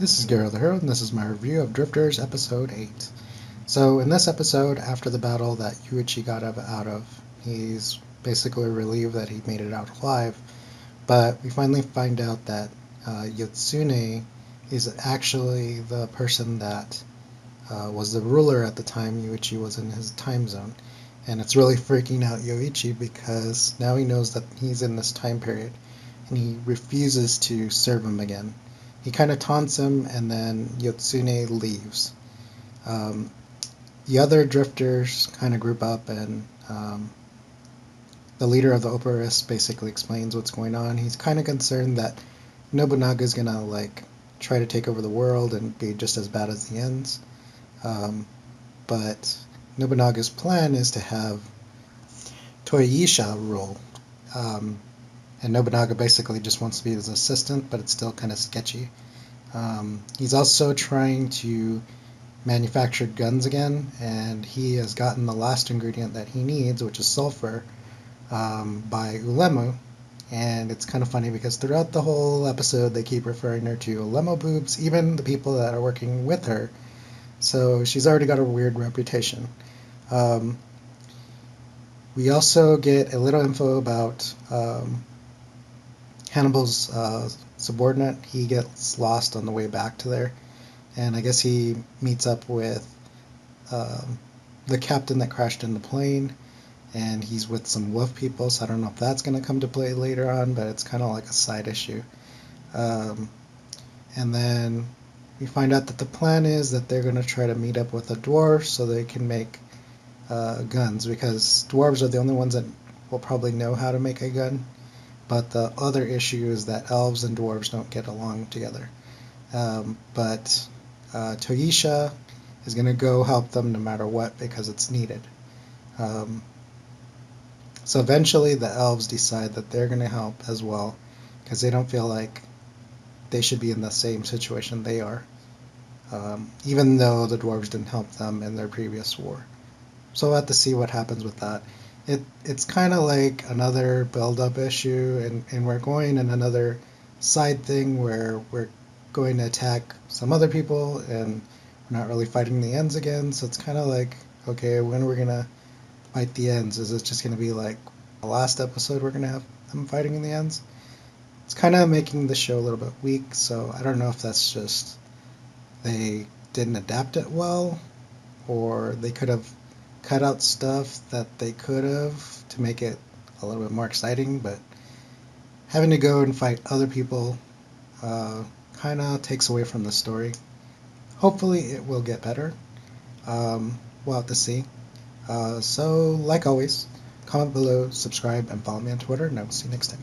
This is GerotheHero, and this is my review of Drifters Episode 8. So in this episode, after the battle that Yuichi got out of, he's basically relieved that he made it out alive, but we finally find out that Yotsune is actually the person that was the ruler at the time Yuichi was in his time zone. And it's really freaking out Yoichi because now he knows that he's in this time period, and he refuses to serve him again. He kind of taunts him, and then Yotsune leaves. The other drifters kind of group up, and the leader of the Operists basically explains what's going on. He's kind of concerned that Nobunaga's gonna try to take over the world and be just as bad as the ends. But Nobunaga's plan is to have Toyisha rule. And Nobunaga basically just wants to be his assistant, but it's still kind of sketchy. He's also trying to manufacture guns again, and he has gotten the last ingredient that he needs, which is sulfur, by Ulemu. And it's kind of funny because throughout the whole episode they keep referring her to Ulemu boobs, even the people that are working with her. So she's already got a weird reputation. We also get a little info about Hannibal's subordinate. He gets lost on the way back to there, and I guess he meets up with the captain that crashed in the plane, and he's with some wolf people, so I don't know if that's going to come to play later on, but it's kind of like a side issue. And then we find out that the plan is that they're going to try to meet up with a dwarf so they can make guns, because dwarves are the only ones that will probably know how to make a gun. But the other issue is that elves and dwarves don't get along together. But Toyisha is going to go help them no matter what because it's needed. So eventually the elves decide that they're going to help as well because they don't feel like they should be in the same situation they are, even though the dwarves didn't help them in their previous war. So we'll have to see what happens with that. It's kind of like another build-up issue, and we're going in another side thing where we're going to attack some other people, and we're not really fighting the ends again, so it's kind of like, okay, when are we going to fight the ends? Is it just going to be like the last episode we're going to have them fighting in the ends? It's kind of making the show a little bit weak, so I don't know if that's just they didn't adapt it well, or they could have cut out stuff that they could have to make it a little bit more exciting, but having to go and fight other people kind of takes away from the story. Hopefully it will get better. We'll have to see. So like always, comment below, subscribe, and follow me on Twitter, and I will see you next time.